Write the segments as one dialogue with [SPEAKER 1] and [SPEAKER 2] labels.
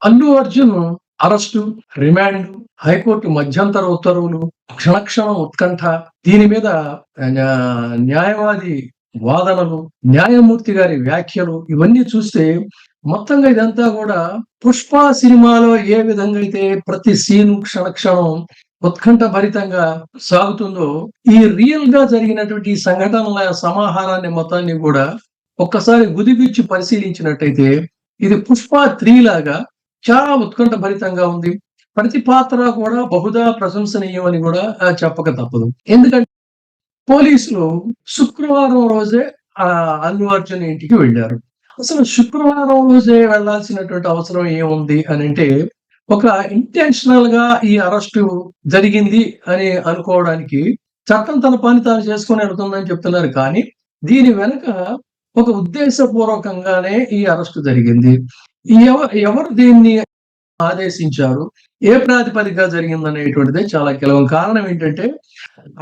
[SPEAKER 1] Allu Arjun arrest, remand, high court మధ్యంతర ఉత్తర్వులు, క్షణక్షణం ఉత్కంఠ, దీని మీద న్యాయవాది వాదనలు, న్యాయమూర్తి గారి వ్యాఖ్యలు ఇవన్నీ చూస్తే మొత్తంగా ఇదంతా గూడా 'పుష్ప' సినిమాలో ఏ విధంగా అయితే ప్రతి సీను, క్షణక్షణం ఉత్కంఠ భరితంగా సాగుతుందో, ఈ రియల్‌గా జరిగినటువంటి ఈ సంఘటనల సమాహారాన్ని మొత్తాన్ని గూడా ఒక్కసారి గుదిగుచ్చి పరిశీలించినట్టయితే, ఇది 'పుష్ప 3' లాగా చాలా ఉత్కంఠ భరితంగా ఉంది. ప్రతి పాత్ర కూడా బహుదా ప్రశంసనీయం అని గూడా చెప్పక తప్పదు. ఎందుకంటే పోలీసులు శుక్రవారం రోజే అల్లు అర్జున్ ఇంటికి వెళ్లారు. అసలు శుక్రవారం రోజే వెళ్ళాల్సినటువంటి అవసరం ఏముంది అనంటే, ఒక ఇంటెన్షనల్‌గా ఈ అరెస్టు జరిగింది అని అనుకోవడానికి చట్టం తన పని తాను చేసుకొని ఎళ్తుందని చెప్తున్నారు. కానీ దీని వెనక ఒక ఉద్దేశపూర్వకంగానే ఈ అరెస్టు జరిగింది. ఎవ ఎవరు దీన్ని ఆదేశించారు? ఏ ప్రాతిపదికగా జరిగిందనేటువంటిదే చాలా కీలకం. కారణం ఏంటంటే,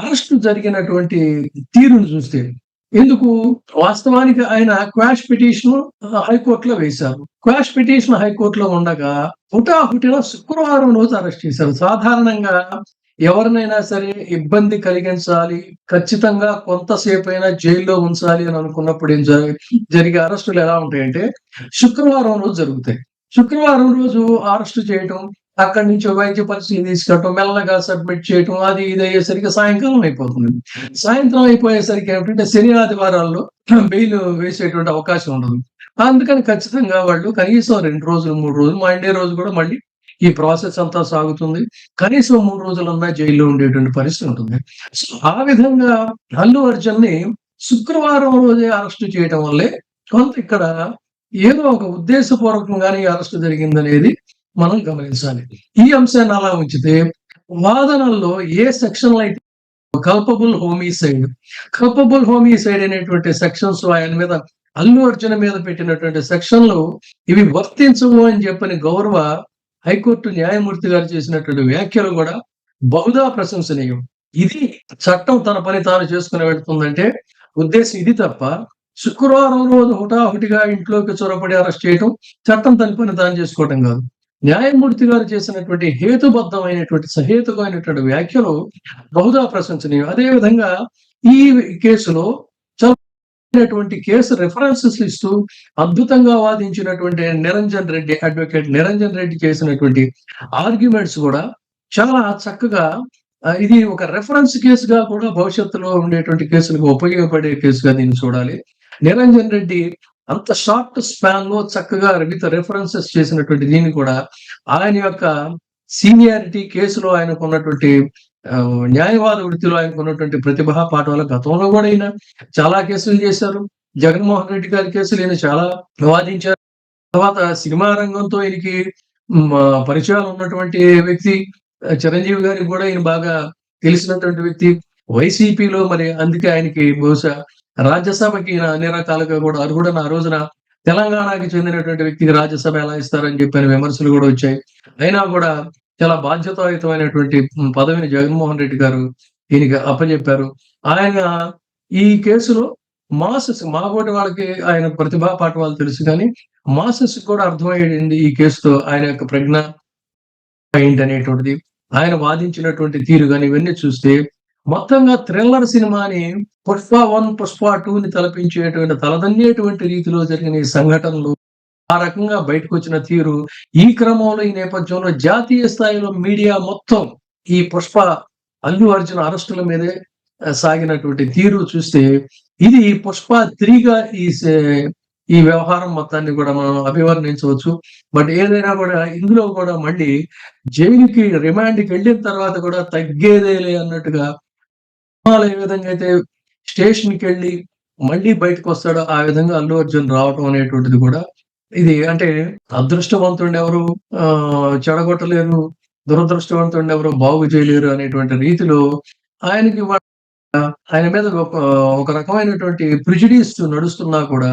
[SPEAKER 1] అరెస్టు జరిగినటువంటి తీరును చూస్తే. ఎందుకు? వాస్తవానికి ఆయన క్వాష్ పిటిషన్ హైకోర్ట్‌లో వేశారు. క్వాష్ పిటిషన్ హైకోర్ట్‌లో ఉండగా హుటాహుటిన శుక్రవారం రోజు అరెస్ట్ చేశారు. సాధారణంగా ఎవరినైనా సరే ఇబ్బంది కలిగించాలి, ఖచ్చితంగా కొంతసేపైనా జైల్లో ఉంచాలి అని అనుకున్నప్పుడు జరిగే అరెస్టులు ఎలా ఉంటాయంటే, శుక్రవారం రోజు జరుగుతాయి. శుక్రవారం రోజు అరెస్టు చేయటం, అక్కడి నుంచి వైద్య పరీక్షలు తీసుకెళ్ళటం, మెల్లగా సబ్మిట్ చేయటం, అది ఇది అయ్యేసరికి సాయంకాలం అయిపోతుంది. సాయంత్రం అయిపోయేసరికి ఏమిటంటే శని, ఆదివారాల్లో బెయిల్ వేసేటువంటి అవకాశం ఉండదు. అందుకని ఖచ్చితంగా వాళ్ళు కనీసం 2 రోజులు, 3 రోజులు, మండే రోజు కూడా మళ్ళీ ఈ ప్రాసెస్ అంతా సాగుతుంది. కనీసం 3 రోజులన్నా జైల్లో ఉండేటువంటి పరిస్థితి ఉంటుంది. సో, ఆ విధంగా అల్లు అర్జున్‌ని శుక్రవారం రోజే అరెస్ట్ చేయటం వల్లే కొంత ఇక్కడ ఏదో ఒక ఉద్దేశపూర్వకంగానే ఈ అరెస్ట్ జరిగిందనేది మనం గమనించాలి. ఈ అంశాన్ని అలా ఉంచితే, వాదనల్లో ఏ సెక్షన్‌లో అయితే కల్పబుల్ హోమిసైడ్ అనేటువంటి సెక్షన్స్ ఆయన మీద అల్లు అర్జున్ మీద పెట్టినటువంటి సెక్షన్‌లు ఇవి వర్తించవు అని చెప్పని గౌరవ హైకోర్టు న్యాయమూర్తి గారు చేసినటువంటి వ్యాఖ్యలు గూడా బహుదా ప్రశంసనీయం. ఇది చట్టం తన పని తాను చేసుకొని వెళ్తుందంటే ఉద్దేశ్యం ఇది తప్ప, శుక్రవారం రోజు హుటాహుటిగా ఇంట్లోకి చొరబడి అరెస్ట్ చేయటం, చట్టం తన పని తాను చేసుకోవటం గాదు. న్యాయమూర్తి గారు చేసినటువంటి హేతుబద్ధమైనటువంటి, సహేతుకమైనటువంటి వ్యాఖ్యలు బహుదా ప్రశంసనీయం. అదే విధంగా ఈ కేసులో కేసు రిఫరెన్సెస్ ఇస్తూ అద్భుతంగా వాదించినటువంటి అడ్వకేట్ నిరంజన్ రెడ్డి చేసినటువంటి ఆర్గ్యుమెంట్స్ కూడా చాలా చక్కగా ఇది ఒక రిఫరెన్స్ కేసుగా కూడా భవిష్యత్తులో ఉండేటువంటి కేసులకు ఉపయోగపడే కేసుగా దీన్ని చూడాలి. నిరంజన్ రెడ్డి అంత షార్ట్ స్పాన్‌లో చక్కగా విత్ రిఫరెన్సెస్ చేసినటువంటి దీన్ని కూడా ఆయన యొక్క సీనియారిటీ, కేసులో ఆయనకున్నటువంటి న్యాయవాద వృత్తిలో ఆయనకున్నటువంటి ప్రతిభా పాఠవాల గతంలో కూడా ఈయన చాలా కేసులు చేశారు. జగన్మోహన్ రెడ్డి గారి కేసులు ఈయన చాలా వాదించారు. తర్వాత సినిమా రంగంతో ఈయనకి పరిచయాలు ఉన్నటువంటి వ్యక్తి. చిరంజీవి గారికి కూడా ఈయన బాగా తెలిసినటువంటి వ్యక్తి. వైసీపీలో మరి అందుకే ఆయనకి బహుశా రాజ్యసభకి ఈయన అన్ని రకాలుగా కూడా అర్హుడని ఆ రోజున తెలంగాణకి చెందినటువంటి వ్యక్తికి రాజ్యసభ ఎలా ఇస్తారని చెప్పని విమర్శలు కూడా వచ్చాయి. అయినా కూడా చాలా బాధ్యతాయుతమైనటువంటి పదవిని జగన్మోహన్ రెడ్డి గారు ఈయనకి అప్పజెప్పారు. ఆయన ఈ కేసులో మాబోటి వాళ్ళకి ఆయన ప్రతిభా పాఠవాలు తెలుసు గానీ, మాసెస్‌కి కూడా అర్థమయ్యింది ఈ కేసుతో ఆయన యొక్క ప్రజ్ఞ ఏంటనేటువంటిది. ఆయన వాదించినటువంటి తీరు గాని ఇవన్నీ చూస్తే మొత్తంగా థ్రిల్లర్ సినిమాని 'పుష్ప 1', 'పుష్ప 2'ని తలదన్నేటువంటి రీతిలో జరిగిన ఈ సంఘటనలు, ఆ రకంగా బయటకొచ్చిన తీరు, ఈ క్రమంలో ఈ నేపథ్యంలో జాతీయ స్థాయిలో మీడియా మొత్తం ఈ 'పుష్ప' అల్లు అర్జున్ అరెస్టుల మీదే సాగినటువంటి తీరు చూస్తే, ఇది 'పుష్ప 3'గా ఈ వ్యవహారం మొత్తాన్ని కూడా మనం అభివర్ణించవచ్చు. బట్ ఏదైనా కూడా ఇందులో కూడా మళ్ళీ జైలుకి రిమాండ్‌కి వెళ్ళిన తర్వాత కూడా తగ్గేదేలే అన్నట్టుగా ఏ విధంగా అయితే స్టేషన్‌కెళ్ళి మళ్ళీ బయటకొస్తాడో ఆ విధంగా అల్లు అర్జున్ రావటం అనేటువంటిది కూడా ఇది అంటే అదృష్టవంతుడినెవరు చెడగొట్టలేరు, దురదృష్టవంతుడినెవరు బాగు చేయలేరు అనేటువంటి రీతిలో ఆయనకి ఆయన మీద ఒక రకమైనటువంటి ప్రిజుడిస్ నడుస్తున్నా కూడా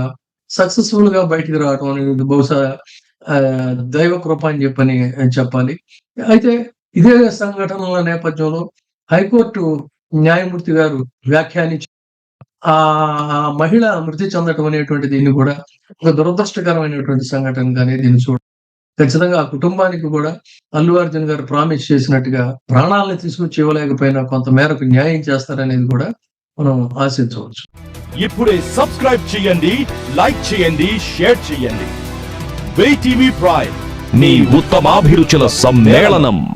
[SPEAKER 1] సక్సెస్‌ఫుల్‌గా బయటికి రావటం అనేది బహుశా దైవ కృప అని చెప్పాలి. అయితే ఇదే సంఘటనల నేపథ్యంలో హైకోర్టు న్యాయమూర్తి గారు వ్యాఖ్యానించి ఆ మహిళ మృతి చెందటం అనేటువంటి దీన్ని కూడా ఒక దురదృష్టకరమైనటువంటి సంఘటనగానే దీన్ని ఖచ్చితంగా ఆ కుటుంబానికి కూడా అల్లు అర్జున్ గారు ప్రామిస్ చేసినట్టుగా ప్రాణాలను తీసుకొచ్చి ఇవ్వలేకపోయినా కొంత మేరకు న్యాయం చేస్తారనేది కూడా మనం ఆశించవచ్చు.
[SPEAKER 2] ఇప్పుడే సబ్స్క్రైబ్ చేయండి, లైక్ చేయండి, షేర్ చేయండి. WEIGH టీవీ ప్రైమ్, మీ ఉత్తమాభిరుచుల సమ్మేళనం.